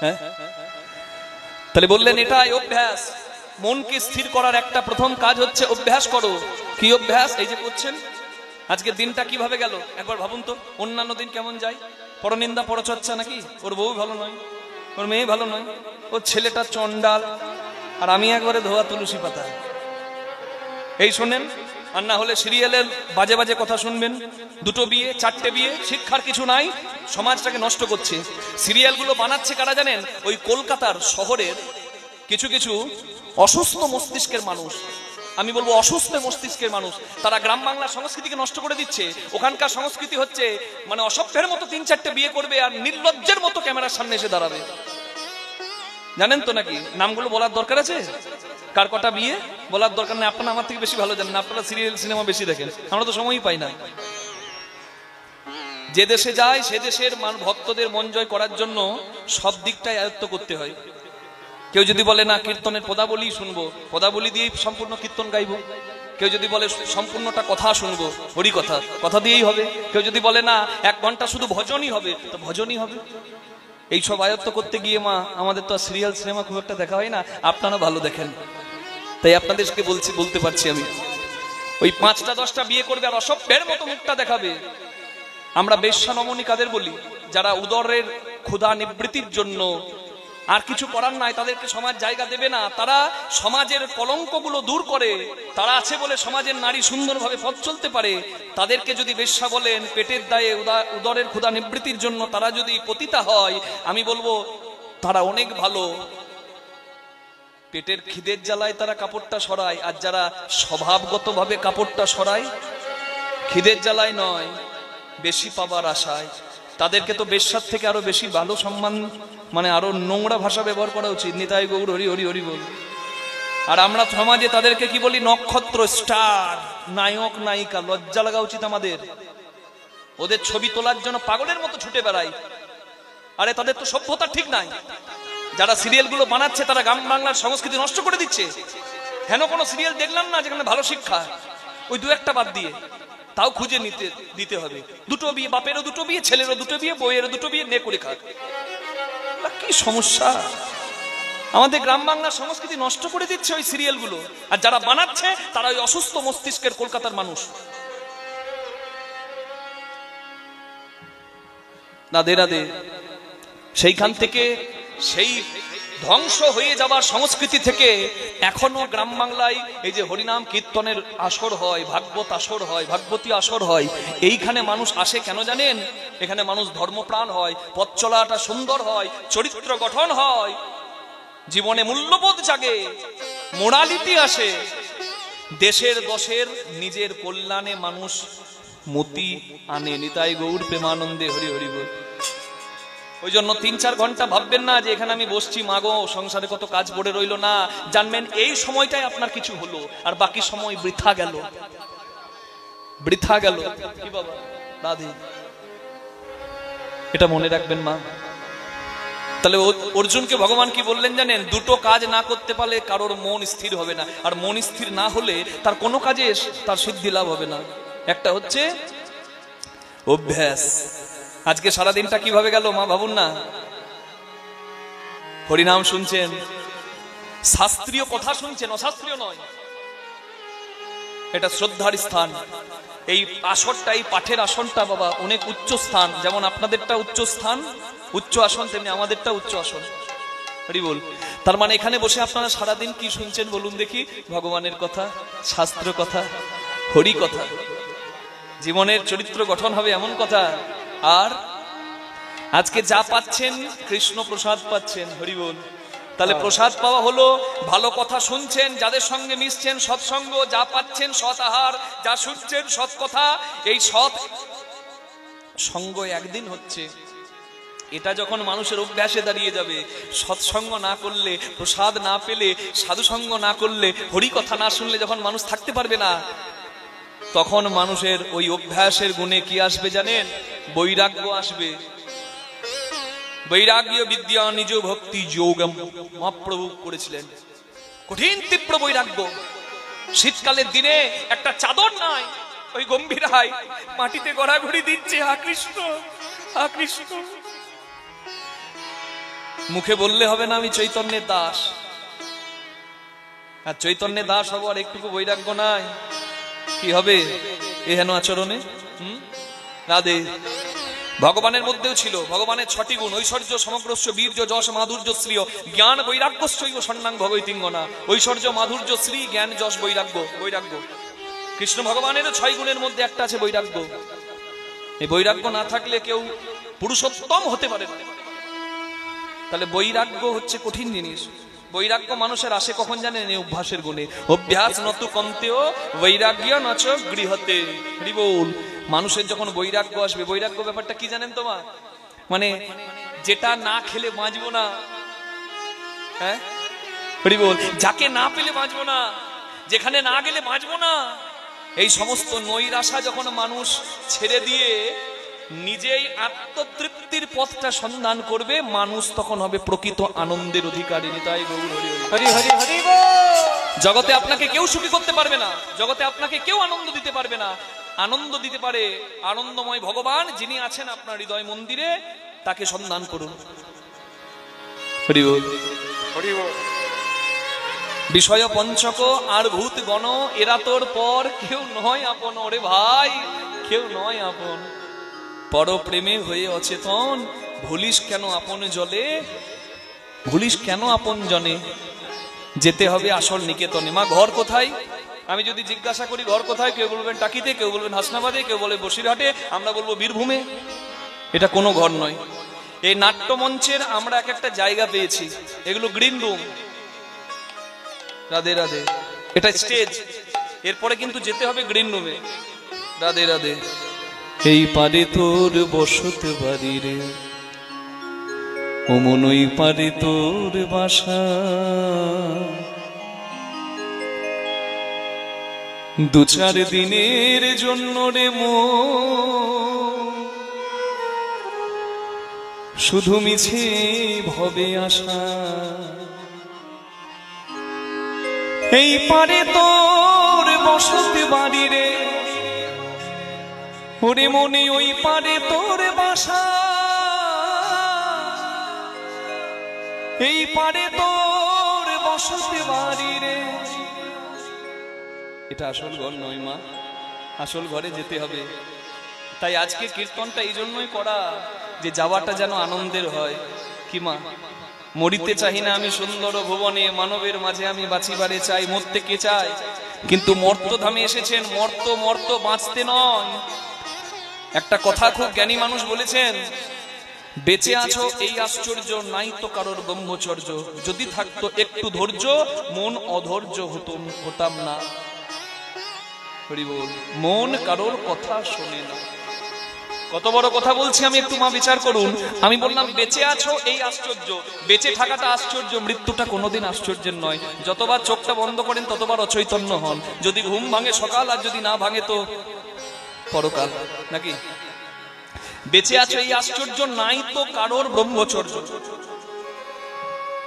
হ্যাঁ, তাহলে বললেন এটাই অভ্যাস। মনকে স্থির করার একটা প্রথম কাজ হচ্ছে অভ্যাস করো। কি অভ্যাস? এই যে করছেন। আজকে দিনটা কিভাবে গেল একবার ভাবুন তো। অন্যান্য দিন কেমন যায়? পরনিন্দা পরচর্চা নাকি? ওর বউ ভালো নয়, ওর মেয়ে ভালো নয়, ওর ছেলেটা চন্ডাল, আর আমি একবারে ধোয়া তুলসী পাতা। এই শোনেন, আর না হলে সিরিয়ালের বাজে বাজে কথা শুনবেন। দুটো বিয়ে, চারটে বিয়ে, শিক্ষার কিছু নাই, সমাজটাকে নষ্ট করছে। সিরিয়ালগুলো বানাচ্ছে কারা জানেন? ওই কলকাতার শহরের কিছু কিছু অসুস্থ মস্তিষ্কের মানুষ। আমি বলবো অসুস্থ মস্তিষ্কের মানুষ। তারা গ্রাম বাংলার সংস্কৃতিকে নষ্ট করে দিচ্ছে। ওখানকার সংস্কৃতি হচ্ছে মানে অসভ্যের মতো 3-4টে বিয়ে করবে আর নির্লজ্জের মতো ক্যামেরার সামনে এসে দাঁড়াবে। জানেন তো নাকি? নামগুলো বলার দরকার আছে? কার কটা বিয়ে বলার দরকার নেই। আপনারা আমার থেকে বেশি ভালো জানেন, আপনারা সিরিয়াল সিনেমা বেশি দেখেন, আমরা তো সময়ই পাই না। যে দেশে যায় সে দেশের ভক্তদের মন জয় করার জন্য সব দিকটাই আয়ত্ত করতে হয়। কেউ যদি বলে না কীর্তনের পদাবলী শুনবো, পদাবলী দিয়েই সম্পূর্ণ কীর্তন গাইবো। কেউ যদি বলে সম্পূর্ণটা কথা শুনবো, হরি কথা, কথা দিয়েই হবে। কেউ যদি বলে না 1 ঘন্টা শুধু ভজনই হবে, তো ভজনই হবে। এই সব আয়ত্ত করতে গিয়ে মা আমাদের তো সিরিয়াল সিনেমা খুব একটা দেখা হয় না, আপনারা ভালো দেখেন, তাই আপনাদেরকে বলতে পারছি আমি। ওই 5টা 10টা বিয়ে করবে আর অসভ্যের মতো মুখটা দেখাবে। আমরা বেশ্যা নমনী কাদের বলি? যারা উদরের ক্ষুধা নিবৃত্তির জন্য আর কিছু করার নাই, তাদেরকে সমাজ জায়গা দেবে না। তারা সমাজের কলঙ্কগুলো দূর করে, তারা আছে বলে সমাজের নারী সুন্দরভাবে পথ চলতে পারে। তাদেরকে যদি বেশ্যা বলেন, পেটের দায়ে উদরের ক্ষুধা নিবৃত্তির জন্য তারা যদি পতিতা হয়, আমি বলবো তারা অনেক ভালো। পেটের খিদের জ্বালায় তারা কাপড়টা সরায়, আর যারা স্বভাবগতভাবে কাপড়টা সরায় খিদের জ্বালায় নয়, বেশি পাবার আশায়, তাদেরকে তো বেশ্যার থেকে আরো বেশি ভালো সম্মান, মানে আরো নোংরা ভাষা ব্যবহার করা উচিত। নিতাই গৌর হরি হরি হরি বল। আর আমরা সমাজে তাদেরকে কি বলি? নক্ষত্র, স্টার, নায়ক নায়িকা। লজ্জা লাগা উচিত আমাদের। ওদের ছবি তোলার জন্য পাগলের মতো ছুটে বেড়াই। আরে তাদের তো সভ্যতা ঠিক নাই। যারা সিরিয়াল গুলো বানাচ্ছে তারা গ্রাম বাংলার সংস্কৃতি নষ্ট করে দিচ্ছে। হেন কোনো সিরিয়াল দেখলাম না যেখানে ভালো শিক্ষা, ওই 2-1টা বাদ দিয়ে তাও খুঁজে দিতে হবে। 2টো বিয়ে, বাপেরও 2টো বিয়ে, ছেলেরও 2টো বিয়ে, বইয়েরও 2টো বিয়ে, নে করে খাক। কি সমস্যা! আমাদের গ্রাম বাংলার সংস্কৃতি নষ্ট করে দিচ্ছে ওই সিরিয়াল গুলো। আর যারা বানাচ্ছে তারা ওই অসুস্থ মস্তিষ্কের কলকাতার মানুষ। রাধে রাধে। সেইখান থেকে, সেই ধ্বংস হয়ে যাবার সংস্কৃতি থেকে এখনো গ্রাম বাংলায় এই যে হরিনাম কীর্তনের আসর হয়, ভাগবত আসর হয়, ভাগবতী আসর হয়, এইখানে মানুষ আসে কেন জানেন? এখানে মানুষ ধর্মপ্রাণ হয়, পথ চলাটা সুন্দর হয়, চরিত্র গঠন হয়, জীবনে মূল্যবোধ জাগে, মোরালিটি আসে, দেশের দশের নিজের কল্যাণে মানুষ মতি আনে। নিতাই গৌর প্রেমানন্দে হরি হরি বল। ওই জন্য 3-4 ঘন্টা ভাববেন না যে এখানে আমি বসছি, মাগো সংসারে কত কাজ পড়ে রইল না। জানবেন এই সময়টাই আপনার কিছু হলো, আর বাকি সময় বৃথা গেল, বৃথা গেল। কি বাবা রাধে, এটা মনে রাখবেন মা। তাহলে অর্জুনকে ভগবান কি বললেন জানেন? 2টো কাজ না করতে পারলে কারোর মন স্থির হবে না, আর মন স্থির না হলে তার কোনো কাজে তার সিদ্ধি লাভ হবে না। একটা হচ্ছে অভ্যাস। আজকে সারাদিনটা কিভাবে গেল মা ভাবুন না। হরিনাম শুনছেন, শাস্ত্রীয় কথা শুনছেন, অশাস্ত্রীয় নয়। এটা শ্রদ্ধার স্থান। এই আসনটা, এই পাঠের আসনটা বাবা অনেক উচ্চ স্থান। যেমন আপনাদেরটা উচ্চ স্থান, উচ্চ আসন, তেমনি আমাদেরটা উচ্চ আসন। হরি বল। তার মানে এখানে বসে আপনারা সারাদিন কি শুনছেন বলুন দেখি? ভগবানের কথা, শাস্ত্র কথা, হরি কথা। জীবনের চরিত্র গঠন হবে এমন কথা। আর আজকে যা পাচ্ছেন কৃষ্ণ প্রসাদ পাচ্ছেন, হরি বল। তাহলে প্রসাদ পাওয়া হলো ভালো কথা শুনছেন, যাদের সঙ্গে মিশছেন সৎসঙ্গ, যা পাচ্ছেন সৎ আহার, যা শুনছেন সৎ কথা। এই সৎ সঙ্গ একদিন হচ্ছে, এটা যখন মানুষের অভ্যাসে দাঁড়িয়ে যাবে, সৎসঙ্গ না করলে, প্রসাদ না পেলে, সাধুসঙ্গ না করলে, হরি কথা না শুনলে যখন মানুষ থাকতে পারবে না, তখন মানুষের ওই অভ্যাসের গুণে কি আসবে জানেন? বৈরাগ্য আসবে। বৈরাগ্য বিদ্যা নিজ ভক্তি যোগম মহাপ্রভু করেছিলেন। কঠিন তীব্র বৈরাগ্য। শীতকালের দিনে একটা চাদর নাই, ওই গম্ভীরায় মাটিতে গড়াগড়ি দিচ্ছে, হা কৃষ্ণ হা কৃষ্ণ। মুখে বললে হবে না আমি চৈতন্যের দাস, আর চৈতন্যের দাস হবো আর একটুকু বৈরাগ্য নাই, কি হবে এহেন আচরণে? রাধে। ভগবানের মধ্যেও ছিল ভগবানের 6টি গুণ, ঐশ্বর্য সমগ্রস্য বীর্য যশ মাধুর্য শ্রীয় জ্ঞান বৈরাগ্যশ্চৈব সন্ন্যাং ভগৈতিঙ্গনা। ঐশ্বর্য মাধুর্য শ্রী জ্ঞান যশ বৈরাগ্য। বৈরাগ্য কৃষ্ণ ভগবানের 6 গুণের মধ্যে একটা আছে বৈরাগ্য। এই বৈরাগ্য না থাকলে কেউ পুরুষোত্তম হতে পারে না। তাহলে বৈরাগ্য হচ্ছে কঠিন জিনিস। বৈরাগ্য মানুষের আসে কখন জানেন? এই অভ্যাসের গুণে। অভ্যাস নতু কন্তেও বৈরাগ্য নচ গৃহতে। হরি বল। মানুষের যখন বৈরাগ্য আসবে, বৈরাগ্য ব্যাপারটা কি জানেন তোমার? মানে যেটা না খেলে বাঁচবো না, হ্যাঁ হরি বল, যাকে না পেলে বাঁচবো না, যেখানে না গেলে বাঁচবো না, এই সমস্ত নৈরাশা যখন মানুষ ছেড়ে দিয়ে নিজেই আত্মতৃপ্তির পথটা সন্ধান করবে, মানুষ তখন হবে প্রকৃত আনন্দের অধিকারী। তাই গৌর হরি হরি হরি হরি বল। জগতে আপনাকে কেউ সুখী করতে পারবে না, জগতে আপনাকে কেউ আনন্দ দিতে পারবে না। আনন্দ দিতে পারে আনন্দময় ভগবান, যিনি আছেন আপনার হৃদয় মন্দিরে, তাকে সন্ধান করুন। হরি বল হরি বল। বিষয় পঞ্চক আর ভূত গণ এরা তোর পর কেউ নয় আপন। ওরে ভাই, কেউ নয় আপন। পর প্রেমে হয়ে অচেতন, ভুলিস কেন আপন জলে, ভুলিস কেন আপন জনে। যেতে হবে আসল নিকেতনে। মা ঘর কোথায়? আমি যদি জিজ্ঞাসা করি ঘর কোথায়, কেউ বলবেন টাকিতে, কেউ বলবেন হাসনাবাদে, কেউ বলে বসিরহাটে, আমরা বলবো বীরভূমে। এটা কোনো ঘর নয়। এই নাট্যমঞ্চের আমরা এক একটা জায়গা পেয়েছি, এগুলো গ্রিন রুম। রাধে রাধে। এটা স্টেজ, এরপরে কিন্তু যেতে হবে গ্রিন রুমে। রাধে রাধে। এই পারে তোর বসতে বাড়ি রে, ওমন ওই পারে তোর বাসা। দু চার দিনের জন্য রে শুধু মিছে ভবে আসা। এই পারে তোর বসতে বাড়ি রে, ওরে মনে ওই পারে তোর বাসা। এই পারে তোর বসতে বাড়ি রে। এটা আসল ঘর নয় মা, আসল ঘরে যেতে হবে। তাই আজকে কীর্তনটা এই জন্যই করা, যে যাওয়াটা যেন আনন্দের হয়। কি মা? মরিতে চাই না আমি সুন্দর ভুবনে, মানবের মাঝে আমি বাঁচিবারে চাই। মরতে কে চায়? কিন্তু মর্তধামে এসেছেন, মর্ত বাঁচতে নয়। একটা কথা খুব জ্ঞানী মানুষ বলেছেন, বেঁচে আছো এই আশ্চর্য, নাই তো কারোর ব্রহ্মচর্য। যদি থাকতো একটু ধৈর্য, মন অধৈর্য হতাম না। হরি বল। মন কারোর কথা শোনে না। কত বড় কথা বলছি আমি, একটু মা বিচার করুন। আমি বললাম বেঁচে আছো এই আশ্চর্য, বেঁচে থাকাটা আশ্চর্য, মৃত্যুটা কোনোদিন আশ্চর্যের নয়। যতবার চোখটা বন্ধ করেন ততবার অচৈতন্য হন। যদি ঘুম ভাঙে সকাল, আর যদি না ভাঙে তো পরকাল, নাকি? বেঁচে আছো এই আশ্চর্য, নাই তো কারোর ব্রহ্মচর্য।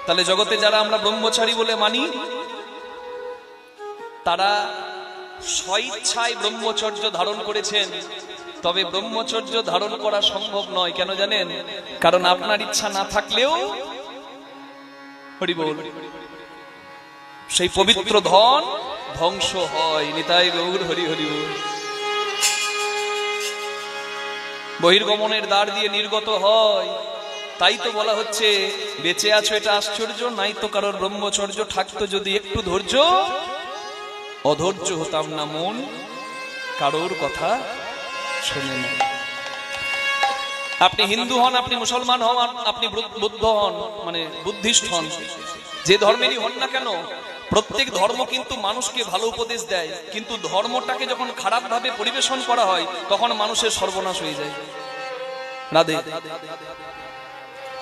তাহলে জগতে যারা আমরা ব্রহ্মচারী বলে মানি, তারা স্বইচ্ছায় ব্রহ্মচর্য ধারণ করেছেন। তবে ব্রহ্মচর্য ধারণ করা সম্ভব নয়। কেন জানেন? কারণ আপনার ইচ্ছা না থাকলেও হরি বল সেই পবিত্র ধন ধ্বংস হয়। নিতাই গৌর হরি হরি বল। বহির্গমনের দ্বার দিয়ে নির্গত হয়। তাই তো বলা হচ্ছে বেঁচে আছো এটা আশ্চর্য, নাই তো কারোর ব্রহ্মচর্য। থাকতো যদি একটু ধৈর্য, অধৈর্য হতাম না মন কারোর কথা শোনে না। আপনি হিন্দু হন, আপনি মুসলমান হন, আপনি বুদ্ধ হন, মানে বুদ্ধিস্ট হন, যে ধর্মেরই হন না কেন, প্রত্যেক ধর্ম কিন্তু মানুষকে ভালো উপদেশ দেয়। কিন্তু ধর্মটাকে যখন খারাপ ভাবে পরিবেশন করা হয়, তখন মানুষের সর্বনাশ হয়ে যায়। রাধে।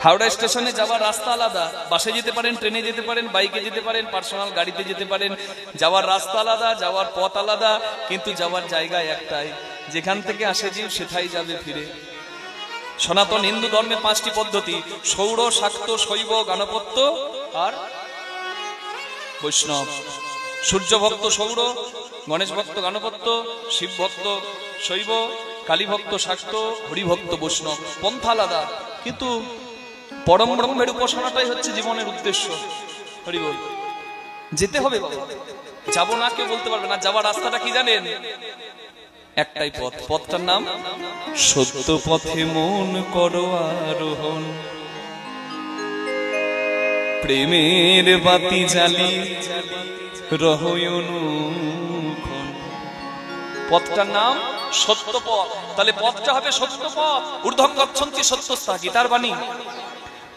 হাওড়া স্টেশনে যাওয়ার রাস্তা আলাদা, বাসে যেতে পারেন, ট্রেনে যেতে পারেন, বাইকে যেতে পারেন, পার্সোনাল গাড়িতে যেতে পারেন। যাওয়ার রাস্তা আলাদা, যাওয়ার পথ আলাদা, কিন্তু যাওয়ার জায়গা একটাই। যেখান থেকে আসে জীব সেটাই যাবে ফিরে। সনাতন হিন্দু ধর্মে 5টি পদ্ধতি: সৌর, শাক্ত, শৈব, গণপত্য আর বৈষ্ণব। সূর্য ভক্ত সৌর, গণেশ ভক্ত গণপত্য, শিব ভক্ত শৈব, কালী ভক্ত শাক্ত, হরিভক্ত বৈষ্ণব। পন্থা আলাদা, কিন্তু পরম ব্রহ্মের উপাসনাটাই হচ্ছে জীবনের উদ্দেশ্য। হরি বল। যেতে হবে বাবা, যাবো না কেউ বলতে পারবে না। যাওয়ার রাস্তাটা কি জানেন? একটাই পথ, পথটার নাম সত্য পথে মন করো আরোহণ, প্রেমের বাতি জ্বালি রহয়নুক্ষণ। পথটার নাম সত্য পথ। তাহলে পথটা হবে সত্য পথ। ঊর্ধ্বং গচ্ছন্তি সত্যস্তা, গীতার বাণী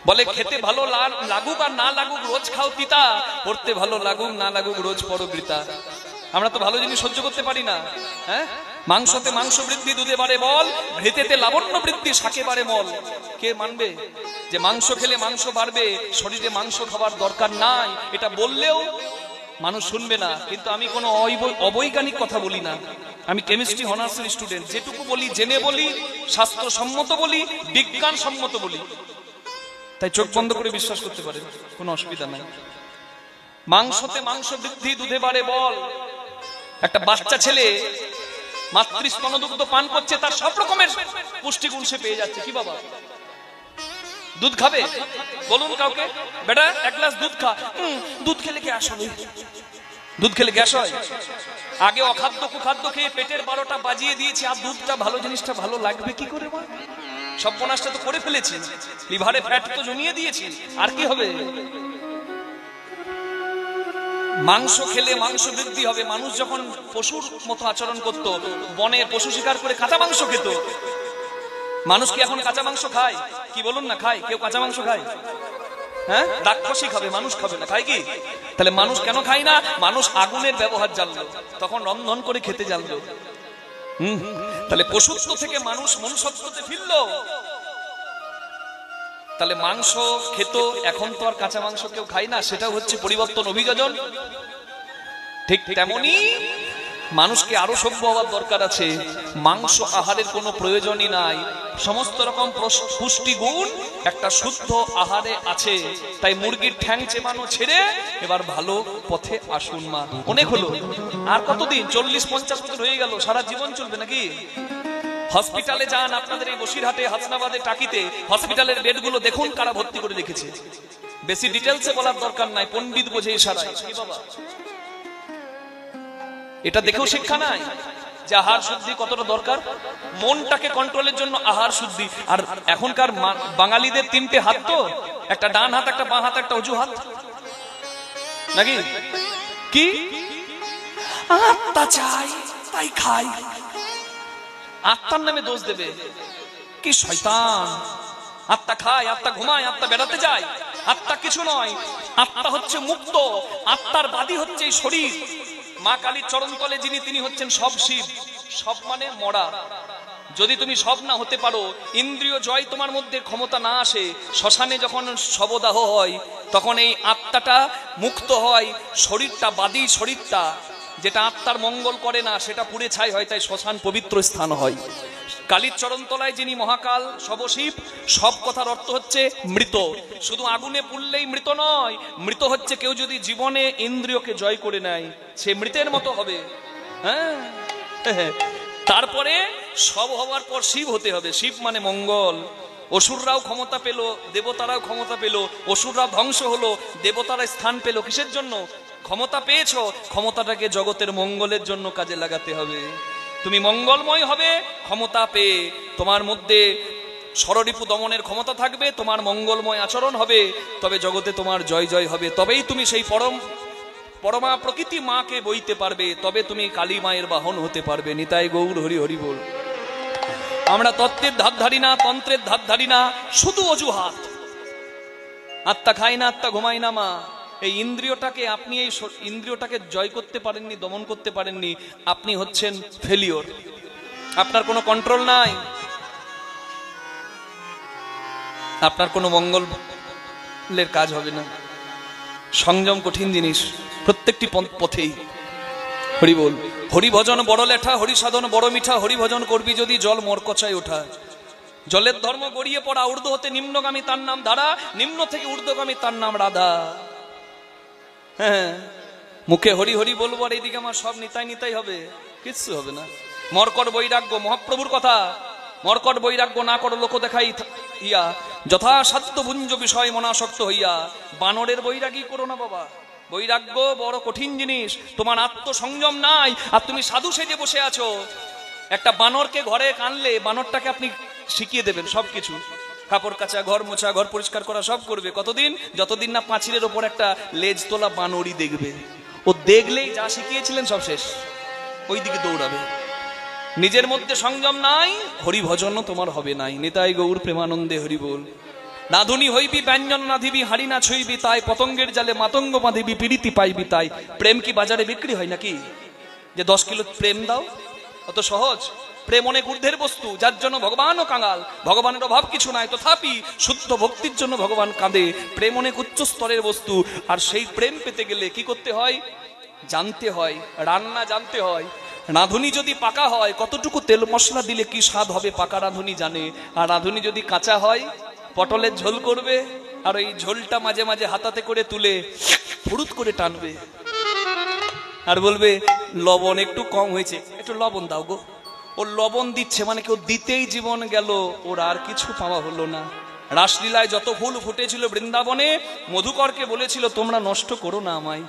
বলে খেতে ভালো লাগুক আর না লাগুক রোজ খাও তিতা, পড়তে ভালো লাগুক না লাগুক রোজ পড়ো গীতা। আমরা তো ভালো জিনিস সহ্য করতে পারি না। হ্যাঁ, মাংসতে মাংস বৃদ্ধি, দুধে বাড়ে বল, ঘৃতেতে লাবণ্য বৃদ্ধি, শাকে বাড়ে মল। কে মানবে যে মাংস খেলে মাংস বাড়বে? শরীরে মাংস খাবার দরকার নাই, এটা বললেও মানুষ শুনবে না। কিন্তু আমি কোনো অবৈজ্ঞানিক কথা বলি না, আমি কেমিস্ট্রি অনার্সের স্টুডেন্ট। যেটুকু বলি জেনে বলি, শাস্ত্রসম্মত বলি, বিজ্ঞান সম্মত বলি। তাই চোখ বন্ধ করে বিশ্বাস করতে পারে, কোনো অসুবিধা নাই। মাংসতে মাংস বৃদ্ধি, দুধে বাড়ে বল। একটা বাচ্চা ছেলে মাতৃস্তনদুগ্ধ পান করছে, তার সব রকমের পুষ্টিগুণ সে পেয়ে যাচ্ছে। কি বাবা দুধ খাবে? বলুন কাউকে, বেটা এক গ্লাস দুধ খা। দুধ খেলে গ্যাস হবে। দুধ খেলে গ্যাস হয়? আগে অখাদ্য কুখাদ্য খেয়ে পেটের 12টা বাজিয়ে দিয়েছি, আর দুধটা ভালো জিনিসটা ভালো লাগবে কি করে? সর্বনাশটা তো করে ফেলেছি, লিভারে ফ্যাট তো জমিয়ে দিয়েছি, আর কি হবে? মাংস খেলে মাংস বৃদ্ধি হবে। মানুষ যখন পশুর মতো আচরণ করত, বনে পশু শিকার করে কাঁচা মাংস খেত, মানুষ কি এখন কাঁচা মাংস খায়? কি বলুন না, খায় কেউ কাঁচা মাংস খায়? হ্যাঁ, রাক্ষসী খাবে, মানুষ খাবে না। খায় কি? তাহলে মানুষ কেন খায় না? মানুষ আগুনের ব্যবহার জানলো, তখন রন্ধন করে খেতে জানলো। তাহলে পশুত্ব থেকে মানুষ মনুষ্যত্বতে ফিরলো। তাহলে মাংস খেত, এখন তো আর কাঁচা মাংস কেউ খায় না, সেটা হচ্ছে পরিবর্তন, অভিযোজন। ঠিক তেমনি মানুষকে আরো সভ্য হওয়ার দরকার আছে। মাংস আহারের কোনো প্রয়োজনই নাই, সমস্ত রকম পুষ্টিগুণ একটা শুদ্ধ আহারে আছে। তাই মুরগির ঠ্যাং চেবানো ছেড়ে এবার ভালো পথে আসুন মা। অনেক হলো, আর কতদিন? 40-50 বছর হয়ে গেল, সারা জীবন চলবে নাকি? হসপিটালে যান, আপনাদের এই বসিরহাটে, হাসনাবাদে, টাকিতে হসপিটালের বেডগুলো দেখুন কারা ভর্তি করে রেখেছে। বেশি ডিটেলসে বলার দরকার নাই, পণ্ডিত বোঝে ইশারায়। কি বাবা, এটা দেখেও শিক্ষা নাই যে আহার শুদ্ধি কতটা দরকার? মনটাকে কন্ট্রোলের জন্য আহার শুদ্ধি। আর এখনকার বাঙালিদের 3টে হাত, তো একটা ডান হাত, একটা বাঁ হাত, একটা অজু হাত, নাকি? কি আত্মা চাই তাই খাই, আত্মার নামে দোষ দেবে। কি শয়তান! আত্মা খায়, আত্মা ঘুমায়, আত্মা বেড়াতে যায়, আত্মা কিছু নয়। আত্মা হচ্ছে মুক্ত, আত্মার বাদী হচ্ছে এই শরীর। মা কালীর চরণ তলে যিনি, তিনি হচ্ছেন সব শিব। সব মানে মরা। যদি তুমি সব না হতে পারো, ইন্দ্রিয় জয় তোমার মধ্যে ক্ষমতা না আসে, শ্মশানে যখন শবদাহ হয় তখন এই আত্মাটা মুক্ত হয়, শরীরটা বাদী, শরীরটা যেটা আত্মার মঙ্গল করে না সেটা পুড়ে ছাই হয়, তাই শ্মশান পবিত্র স্থান হয়। কালীর চরণ তলায় যিনি মহাকাল সবশিব, সব কথার অর্থ হচ্ছে মৃত। শুধু আগুনে পুড়লেই মৃত নয়, মৃত হচ্ছে কেউ যদি জীবনে ইন্দ্রিয়কে জয় করে নেয়, সে মৃতের মতো হবে। হ্যাঁ, তারপরে সব হওয়ার পর শিব হতে হবে। শিব মানে মঙ্গল। অসুররাও ক্ষমতা পেল, দেবতারাও ক্ষমতা পেল। অসুররা ধ্বংস হলো, দেবতারা স্থান পেল। কিসের জন্য? ক্ষমতা পেয়েছো, ক্ষমতাটাকে জগতের মঙ্গলের জন্য কাজে লাগাতে হবে। তুমি মঙ্গলময় হবে ক্ষমতা পেয়ে, তোমার মধ্যে ষড়রিপু দমনের ক্ষমতা থাকবে, তোমার মঙ্গলময় আচরণ হবে, তবে জগতে তোমার জয় জয় হবে। তবেই তুমি সেই পরমা প্রকৃতি মাকে বইতে পারবে, তবে তুমি কালী মায়ের বাহন হতে পারবে। নিতাই গৌর হরি হরি বল। আমরা তত্ত্বের ধার ধারি না, তন্ত্রের ধার ধারি না, শুধু অজুহাত। আত্মা খাই না, আত্মা ঘুমাই না মা। এই ইন্দ্রিয়টাকে আপনি এই ইন্দ্রিয়টাকে জয় করতে পারেননি, দমন করতে পারেননি, আপনি হচ্ছেন ফেলিওর। আপনার কোনো কন্ট্রোল নাই, আপনার কোনো মঙ্গলের কাজ হবে না। সংযম কঠিন জিনিস, প্রত্যেকটি পথেই। হরি বল। হরি ভজন বড় লেঠা, হরি সাধন বড় মিঠা, হরি ভজন করবি যদি জল মরকচায় ওঠা। জলের ধর্ম গড়িয়ে পড়া, ঊর্ধ্ব হতে নিম্নগামী তার নাম ধারা, নিম্ন থেকে ঊর্ধ্বগামী তার নাম রাধা। হ্যাঁ, মুখে হরি হরি বলবো আর এইদিকে আমার সব নিতাই নিতাই হবে, কিচ্ছু হবে না। মরকর বৈরাগ্য মহাপ্রভুর কথা। মর্কট বৈরাগ্য না করো লোক দেখাই ইয়া, যথাসাধ্য ভুঞ্জ বিষয় মনাসক্ত হইয়া। বানরের বৈরাগী করো না বাবা, বৈরাগ্য বড় কঠিন জিনিস। তোমার আত্মসংযম নাই আর তুমি সাধু সেজে বসে আছো। একটা বানরকে ঘরে আনলে বানরটাকে আপনি শিখিয়ে দেবেন সবকিছু, কাপড় কাচা, ঘর মোছা, ঘর পরিষ্কার করা সব করবে। কতদিন? যতদিন না পাঁচিলের ওপর একটা লেজ তোলা বানরই দেখবে। ও দেখলেই যা শিখিয়েছিলেন সব শেষ, ওই দিকে দৌড়াবে। নিজের মধ্যে সংযম নাই, হরি ভজনও তোমার হবে নাই। নিতাই গৌর প্রেমানন্দে হরি বল। নাধুনি হইবি ব্যঞ্জন নাধিবি, হাড়ি না ছুইবি তাই, পতঙ্গের জালে মাতঙ্গ বাঁধিবি, পীড়িতি পাইবি তাই। প্রেম কি বাজারে বিক্রি হয় নাকি? যে 10 কিলো প্রেম দাও, অত সহজ? প্রেম অনেক ঊর্ধ্বের বস্তু, যার জন্য ভগবানও কাঙাল। ভগবানের অভাব কিছু নাই, তথাপি শুদ্ধ ভক্তির জন্য ভগবান কাঁদে। প্রেম অনেক উচ্চ স্তরের বস্তু, আর সেই প্রেম পেতে গেলে কি করতে হয়? জানতে হয়, রান্না জানতে হয়। রাঁধুনি যদি পাকা হয়, কতটুকু তেল মশলা দিলে কি স্বাদ হবে পাকা রাঁধুনি জানে। আর রাঁধুনি যদি কাঁচা হয়, পটলের ঝোল করবে আর ওই ঝোলটা মাঝে মাঝে হাতাতে করে তুলে ফুরুত করে টানবে আর বলবে লবণ একটু কম হয়েছে, একটু লবণ দাও গো। ও লবণ দিচ্ছে মানে কেউ দিতেই জীবন গেল, ওর আর কিছু পাওয়া হলো না। রাসলীলায় যত ফুল ফুটেছিল বৃন্দাবনে, মধুকরকে বলেছিল তোমরা নষ্ট করো না আমায়,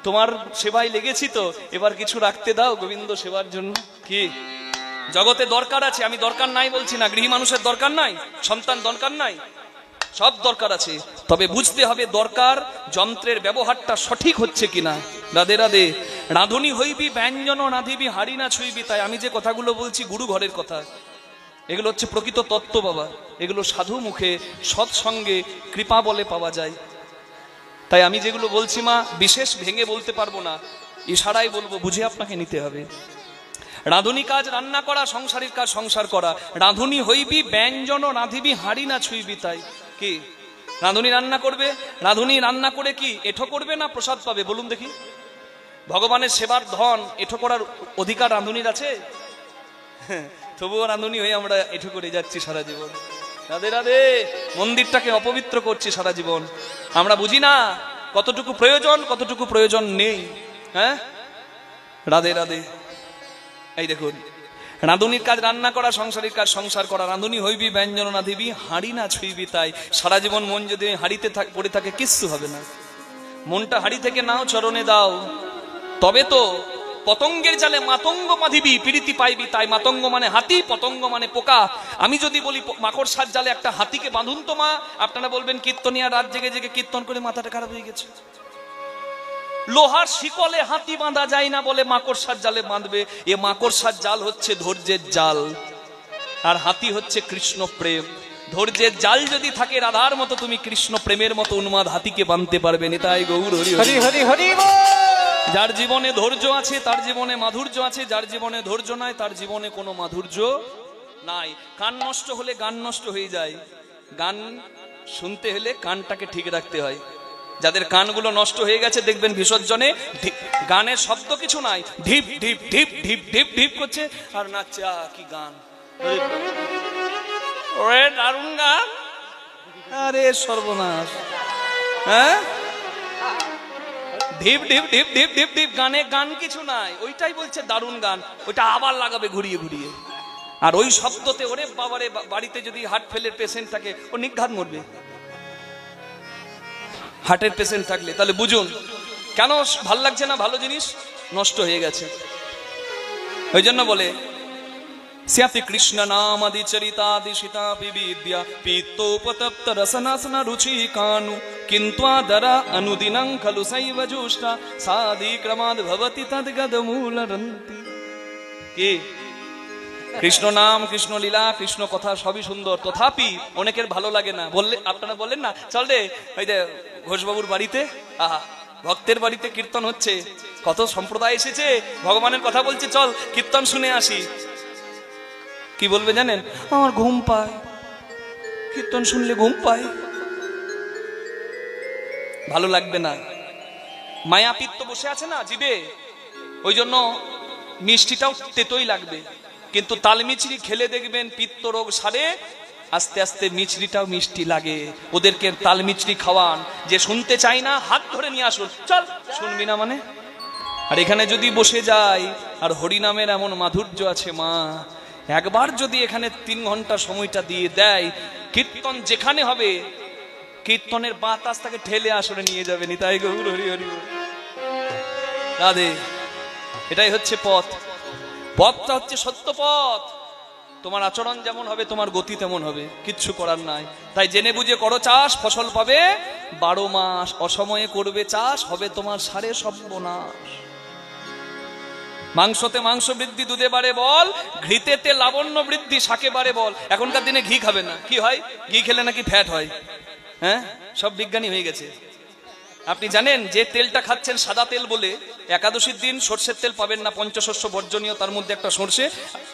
তোমার সেবায় লেগেছি তো, এবার কিছু রাখতে দাও গোবিন্দ সেবার জন্য। কি জগতে দরকার আছে, আমি দরকার নাই বলছি না। গৃহী মানুষের দরকার নাই, সন্তান দরকার নাই, সব দরকার আছে। তবে বুঝতে হবে দরকার যন্ত্রের ব্যবহারটা সঠিক হচ্ছে কিনা। রাধে রাধে। রাঁধুনি হইবি ব্যঞ্জন রাঁধিবি, হাড়ি না ছুঁইবি তাই। আমি যে কথাগুলো বলছি গুরু ঘরের কথা, এগুলো হচ্ছে প্রকৃত তত্ত্ব বাবা। এগুলো সাধু মুখে সৎসঙ্গে কৃপা বলে পাওয়া যায়। তাই আমি যেগুলো বলছি মা, বিশেষ ভেঙে বলতে পারবো না, ইশারাই বলবো, বুঝে আপনাকে নিতে হবে। রাঁধুনি কাজ রান্না করা, সংসারের কাজ সংসার করা। রাঁধুনি হইবি ব্যঞ্জন রাঁধিবি, হাড়ি না ছুঁইবি তাই। কি রাঁধুনি রান্না করবে? রাঁধুনি রান্না করে কি এঠো করবে না প্রসাদ পাবে? বলুন দেখি। ভগবানের সেবার ধন এঠো করার অধিকার রাঁধুনির আছে? তবুও রাঁধুনি হয়ে আমরা এঠো করে যাচ্ছি সারা জীবন। রাধে রাধে। মন্দিরটাকে অপবিত্র করছি সারা জীবন। আমরা বুঝি না কতটুকু প্রয়োজন, কতটুকু প্রয়োজন নেই। হ্যাঁ, রাধে রাধে। এই দেখুন, রাঁধুনির কাজ রান্না করা, সংসারের কাজ সংসার করা। রাঁধুনি হইবি ব্যঞ্জন রাঁধিবি, হাঁড়ি না ছুঁইবি তাই। সারা জীবন মন যদি হাঁড়িতে পড়ে থাকে কিচ্ছু হবে না। মনটা হাঁড়ি থেকে নাও, চরণে দাও, তবে তো পতঙ্গের জালে মাতঙ্গ বাঁধিবি, পীড়িতি পাইবি তাই। মাতঙ্গ মানে হাতি, পতঙ্গ মানে পোকা। আমি যদি বলি মাকড়সার জালে একটা হাতিকে বাঁধুন তো মা, আপনারা বলবেন কীর্তনিয়া রাত জেগে জেগে কীর্তন করে মাথাটা খারাপ হয়ে গেছে। লোহার শিকলে হাতি বাঁধা যায় না বলে মাকড়সার জালে বাঁধবে। এ মাকড়সার জাল হচ্ছে ধৈর্যের জাল, আর হাতি হচ্ছে কৃষ্ণ প্রেম। ধৈর্যের জাল যদি থাকে রাধার মতো, তুমি কৃষ্ণ প্রেমের মতো উন্মাদ হাতিকে বাঁধতে পারবে। নিতাই গৌর হরি হরি হরি হরি। যার জীবনে ধৈর্য আছে তার জীবনে মাধুর্য আছে, যার জীবনে ধৈর্য নাই তার জীবনে কোনো মাধুর্য নাই। কান নষ্ট হলে গান নষ্ট হয়ে যায়। গান শুনতে হলে কানটাকে ঠিক রাখতে হয়। যাদের কানগুলো নষ্ট হয়ে গেছে দেখবেন বিসর্জনে গানের শব্দ কিছু নাই, ঢিপ ঢিপ ঢিপ ঢিপ ঢিপ ঢিপ করছে আর নাচছে। কি গান, ওরে দারুণ গান। আরে সর্বনাশ। হ্যাঁ, ঢিপ ঢিপ ঢিপ ঢিপ ঢিপ ঢিপ, গানে গান কিছু নাই। ওইটাই বলছে দারুণ গান, ওইটা আবার লাগাবে ঘুরিয়ে ঘুরিয়ে। আর ওই শব্দতে ওরে বাবারে, বাড়িতে যদি হার্ট ফেলের পেশেন্ট থাকে ও নিঘাত মরবে। হার্টের পেশেন্ট থাকলে তাহলে বুঝুন কেন ভাল লাগছে না, ভালো জিনিস নষ্ট হয়ে গেছে। ওই জন্য বলে স্যাতি কৃষ্ণ নাম আদি চরিতাদি সীতা বিবিদ্যা পিত্তোপতপ্ত রসনাসনা রুচি কানু কিন্তু আদরা অনুদিনং খলু সৈব জুষ্টা সাদি ক্রমাদ ভবতি তদ্গদ মূলরন্তি। কি কৃষ্ণ নাম, কৃষ্ণ লীলা, কৃষ্ণ কথা সবই সুন্দর, তথাপি অনেকের ভালো লাগে না। বললে আপনারা বললেন না চল রে ওই যে ঘোষবাবুর বাড়িতে, আহা ভক্তের বাড়িতে কীর্তন হচ্ছে, কত সম্প্রদায় এসেছে, ভগবানের কথা বলছে, চল কীর্তন শুনে আসি। কি বলবে জানেন? আমার ঘুম পায়, কীর্তন শুনলে ঘুম পায়, ভালো লাগবে না। মায়া পিত্ত বসে আছে না জিবে, ওই জন্য মিষ্টিটাও তেতোই লাগবে। কিন্তু তালমিছরি খেলে দেখবেন পিত্ত রোগ সারে, আস্তে আস্তে মিছরিটাও মিষ্টি লাগে। ওদেরকে তালমিছরি খাওয়ান। যে শুনতে চাই না হাত ধরে নিয়ে আসুন, চল শুনবি না মানে। আর এখানে যদি বসে যাই, আর হরিনামের এমন মাধুর্য আছে মা, একবার যদি এখানে 3 ঘন্টা সময়টা দিয়ে দেয়, কীর্তন যেখানে হবে কীর্তনের বাতাস তাকে ঠেলে আসরে নিয়ে যাবে। নিতাই গৌর হরি হরি বল। রাধে। এটাই হচ্ছে পথ। পথটা হচ্ছে সত্য পথ। তোমার আচরণ যেমন হবে তোমার গতি তেমন হবে, কিচ্ছু করার নাই। তাই জেনে বুঝে করো চাষ, ফসল পাবে 12 মাস। অসময়ে করবে চাষ, হবে তোমার সারে সর্বনাশ। মাংসতে মাংস বৃদ্ধি, দুধে বাড়ে বল, ঘৃতেতে লাবণ্য বৃদ্ধি, শাকে বাড়ে বল। এখনকার দিনে ঘি খাবে না, কি হয়? ঘি খেলে নাকি ফ্যাট হয়। হ্যাঁ, সব বিজ্ঞানী হয়ে গেছে। আপনি জানেন যে তেলটা খাচ্ছেন সাদা তেল বলে, একাদশীর দিন সর্ষের তেল পাবেন না, পঞ্চশস্য বর্জনীয়, তার মধ্যে একটা সর্ষে,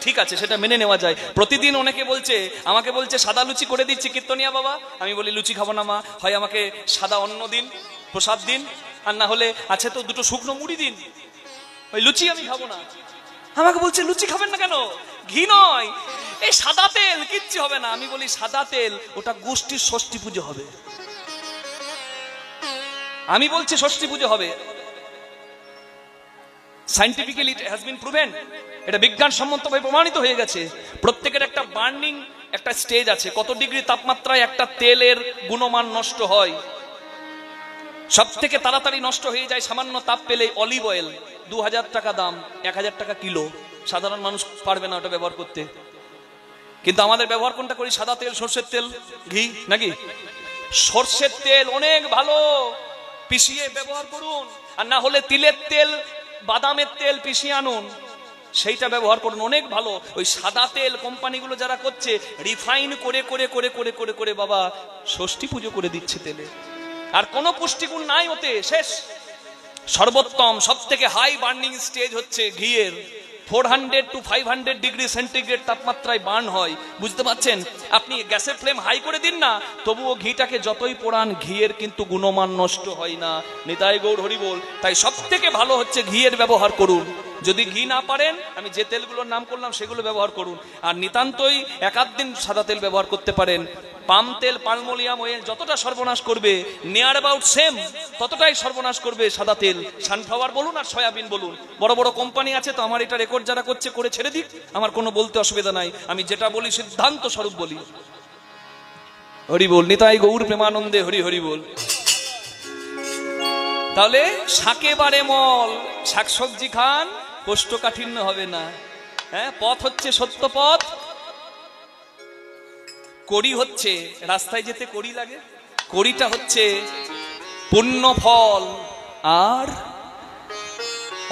ঠিক আছে সেটা মেনে নেওয়া যায়। প্রতিদিন অনেকে বলছে, আমাকে বলছে সাদা লুচি করে দিচ্ছি কীর্তনিয়া বাবা। আমি বলি লুচি খাবো না মা, হয় আমাকে সাদা অন্ন দিন, প্রসাদ দিন, আর না হলে আছে তো 2টো শুকনো মুড়ি দিন, ওই লুচি আমি খাবো না। আমাকে বলছে লুচি খাবেন না কেন? ঘি নয়, এই সাদা তেল, কিচ্ছু হবে না। আমি বলি সাদা তেল ওটা গোষ্ঠীর ষষ্ঠী পুজো হবে। আমি বলছি ষষ্ঠী পুজো হবে। Scientifically it has been proven, এটা বিজ্ঞানসম্মতভাবে প্রমাণিত হয়ে গেছে। প্রত্যেকের একটা বার্নিং একটা স্টেজ আছে, কত ডিগ্রি তাপমাত্রায় একটা তেলের গুণমান নষ্ট হয়। সব থেকে তাড়াতাড়ি নষ্ট হয়ে যায় সামান্য তাপ পেলে অলিভ অয়েল। 2000 টাকা দাম, 1000 টাকা কিলো। সাধারণ মানুষ পারবে না ওটা ব্যবহার করতে। কিন্তু আমাদের ব্যবহার কোনটা করি? সাদা তেল, সর্ষের তেল, ঘি, নাকি? সর্ষের তেল অনেক ভালো, পিষিয়ে ব্যবহার করুন। আর না হলে তিলের তেল, বাদামের তেল পিষিয়ে আনুন, সেইটা ব্যবহার করুন, অনেক ভালো। ওই সাদা তেল কোম্পানিগুলো যারা করছে, রিফাইন করে করে করে করে করে করে বাবা ষষ্ঠী পুজো করে দিচ্ছে তেলে। আর কোনো পুষ্টিগুণ নাই ওতে, শেষ। সর্বোত্তম সব থেকে হাই বার্নিং স্টেজ হচ্ছে ঘিয়ের। 400 to 500 ডিগ্রি সেন্টিগ্রেড তাপমাত্রায় বার্ন হয়, বুঝতে পারছেন? আপনি গ্যাসের ফ্লেম হাই করে দিন না, তবুও ঘিটাকে যতই পোড়ান ঘিয়ের কিন্তু গুণমান নষ্ট হয় না। নিতাই গৌর হরি বল। তাই সব থেকে ভালো হচ্ছে ঘিয়ের ব্যবহার করুন। যদি ঘি না পারেন, আমি যে তেলগুলোর নাম করলাম সেগুলো ব্যবহার করুন। আর নিতান্তই 1-8 দিন সাদা তেল ব্যবহার করতে পারেন। পাম তেল, পালমোলিয়াম অয়েল যতটা সর্বনাশ করবে, নিয়ার অ্যাবাউট সেম ততটাই সর্বনাশ করবে সাদা তেল। সানফ্লাওয়ার বলুন আর সয়াবিন বলুন, বড় বড় কোম্পানি আছে তো, আমার এটা রেকর্ড যারা করছে করে ছেড়ে দিক, আমার কোনো বলতে অসুবিধা নাই। আমি যেটা বলি সিদ্ধান্ত স্বরূপ বলি। হরি বল। নিতাই গৌর প্রেমানন্দে হরি হরি বল। তাহলে শাকে বাড়ে মল, শাকসবজি খান, কোষ্ঠকাঠিন্য হবে না। হ্যাঁ, পথ হচ্ছে সত্য পথ। কড়ি হচ্ছে, রাস্তায় যেতে কড়ি লাগে, কড়িটা হচ্ছে পুণ্য ফল। আর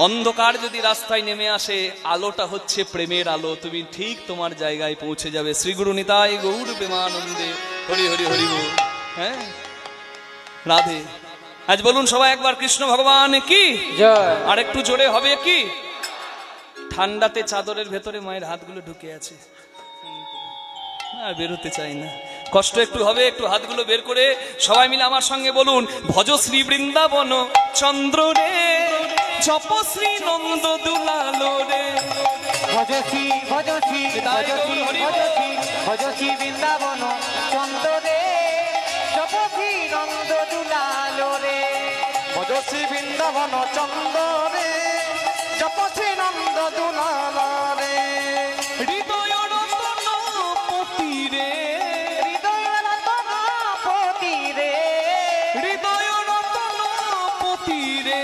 অন্ধকার যদি রাস্তায় নেমে আসে, আলোটা হচ্ছে প্রেমের আলো, তুমি ঠিক তোমার জায়গায় পৌঁছে যাবে। শ্রী গুরু নিতাই গৌর প্রেমানন্দে হরি হরি হরি বল। হ্যাঁ, রাধে। আজ বলুন সবাই একবার কৃষ্ণ ভগবান কি জয়। আর একটু জোরে হবে কি? ঠান্ডাতে চাদরের ভেতরে মায়ের হাতগুলো ঢুকে আছে, আর বেরোতে চাই না। কষ্ট একটু হবে, একটু হাতগুলো বের করে সবাই মিলে আমার সঙ্গে বলুন, ভজ শ্রী বৃন্দাবন চন্দ্র রে, জপ শ্রী নন্দ দুলালো রে। ভজ শ্রী ভজ শ্রী ভজ শ্রী ভজ শ্রী ভজ শ্রী বৃন্দাবন চন্দ্র রে, জপ শ্রী নন্দ দুলালো রে। ভজ শ্রী বৃন্দাবন চন্দ্র রে, জপ শ্রী নন্দ দুলালো রে। হৃদয় রতন পতি রে, হৃদয় রতন পতি রে, হৃদয় রতন পতি রে,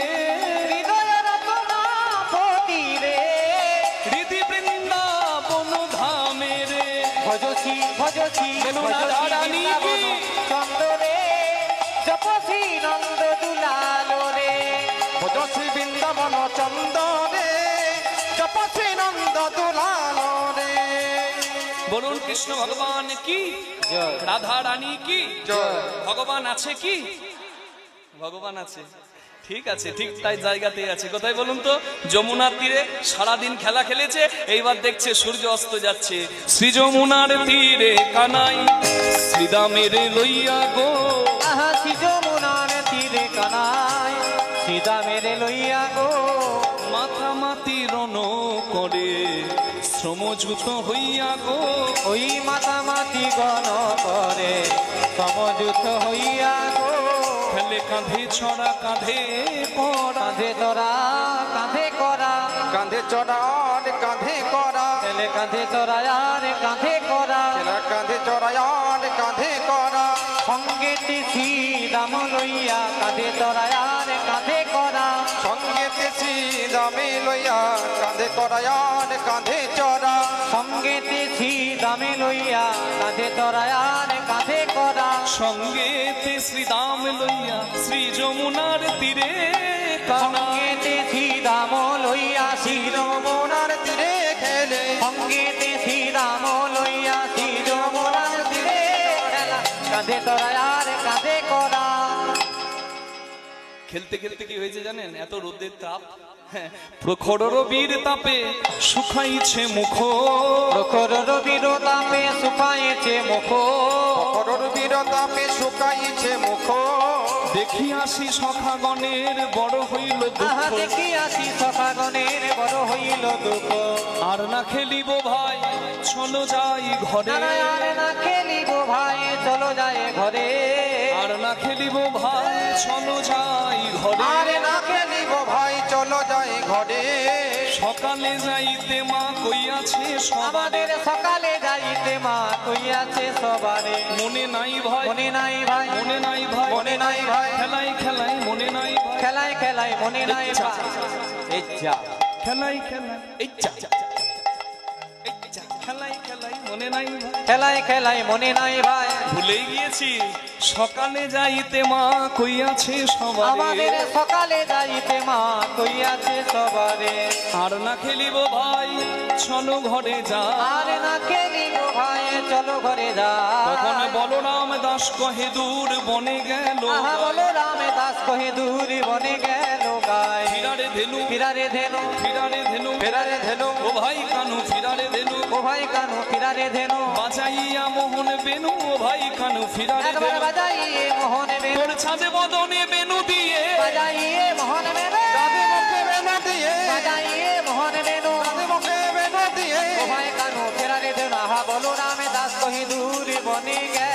হৃদয় রতন পতি রে। হৃদি বৃন্দাবন ধামে রে। ভজ শ্রী ভজ শ্রী বলুন ভজ শ্রী রাধারানী কি? বৃন্দাবন চন্দ্র রে, জপ শ্রী নন্দ দুলালো রে। ভজ শ্রী বৃন্দাবন চন্দ্র রে, জপ শ্রী নন্দ দুলালো রে। বলুন কৃষ্ণ ভগবান কি জয়। রাধা রানী কি জয়। ভগবান আছে কি? ভগবান আছে, ঠিক আছে, ঠিক তাই জায়গাতে আছে। কোথায় বলুন তো? যমুনার তীরে সারাদিন খেলা খেলেছে, এইবার দেখছে সূর্য অস্ত যাচ্ছে। শ্রী যমুনার তীরে কানাই শ্রীদামের লইয়া গো, আহা শ্রী যমুনার তীরে কানাই সীতা মেরে লইয়া গো। মাথা মাতি রণ করে শ্রমযুত হইয়া গো, ওই মাতামাতি গণ করে সমযুত হইয়া গো। ফেলে কাঁধে ছড়া কাঁধে পড়া, কাঁধে ধরা কাঁধে করা, কাঁধে চড়া কাঁধে করা, ছেলে কাঁধে চড়ায়ার কাঁধে করা ছেলে কাঁধে চড়ায়ার কাঁধে করা সঙ্গেতে শ্রীরাম লইয়া কাঁধে চড়ায়ার কাঁধে করা সঙ্গেতে শ্রীরামে লইয়া কাঁধে করায়ার কাঁধে চড়া সঙ্গেতে শ্রীরামে লইয়া কাঁধে চড়ায়ার কাঁধে করা সঙ্গেতে শ্রীরাম লইয়া শ্রী যমুনার তীরে কানা সঙ্গেতে শ্রীরাম লইয়া যমুনার তীরে খেলে সঙ্গেতে শ্রীরাম লইয়া যমুনার তীরে খেলা কাঁধে চড়ায়ার কাঁধে করা খেলতে খেলতে কি হয়েছে জানেন? এত রোদের তাপ, হ্যাঁ, প্রখর রবির তাপে শুকাইছে মুখ, প্রখর রবির তাপে শুকাইছে মুখ করর বীরতাপে শুকাইছে মুখ দেখি আসি সখাগণের বড় হইল আহা দুঃখ, দেখি আসি সখাগণের বড় হইল দুঃখ আর না খেলিব ভাই চলো যাই ঘরে, আর না খেলিব ভাই চলো যায় ঘরে আর না খেলিব ভাই চলো যাই ঘরে, আরে না খেলিব ভাই চলো যাই ঘরে সকালে যাইতে মা কইয়াছে সবারে, আমাদের সকালে যাইতে মা কইয়াছে সবারে মনে নাই ভাই, মনে নাই ভাই মনে নাই ভাই, মনে নাই ভাই খেলাই খেলাই মনে নাই ভাই, খেলায় খেলায় মনে নাই ভাই এই যা খেলাই খেলাই এই চা এই চা খেলাই খেলাই মনে নাই ভাই, খেলায় খেলায় মনে নাই ভাই ভুলেই গিয়েছি সকালে যাইতে মা কইয়াছে সবারে, আমাদের সকালে যাইতে মা কইয়াছে সবারে আর না খেলিব ভাই চলো ঘরে যা, আর না খেলিব ভাই চলো ঘরে যা তখন বলরাম দাস কহে দূর বনে গেল, আহা বলো রামে দাস কহে দূর বনে গেল গায় ফিরারে ধেনু ফিরারে ধেনু ফিরারে ধেনু ফেরারে ধেনু ও ভাই কানু ফিরারে ধেনু ও ভাই কানু ফিরারে ধেনু বাজাইয়া মোহন বেনু ও ভাই কানু ফিরারে একবার ধেনু বাজাইয়ে মোহন বেনু তোর ছাদে বদনে বেনু দিয়ে বাজাইয়ে মোহন বেনু তাদের মুখে বেনা দিয়ে বাজাইয়ে মোহন বেনু তাদের মুখে বেনা দিয়ে ও ভাই কানু ফিরারে ধেনু আহা বলো রামে দাস কহে দূর বনে গেল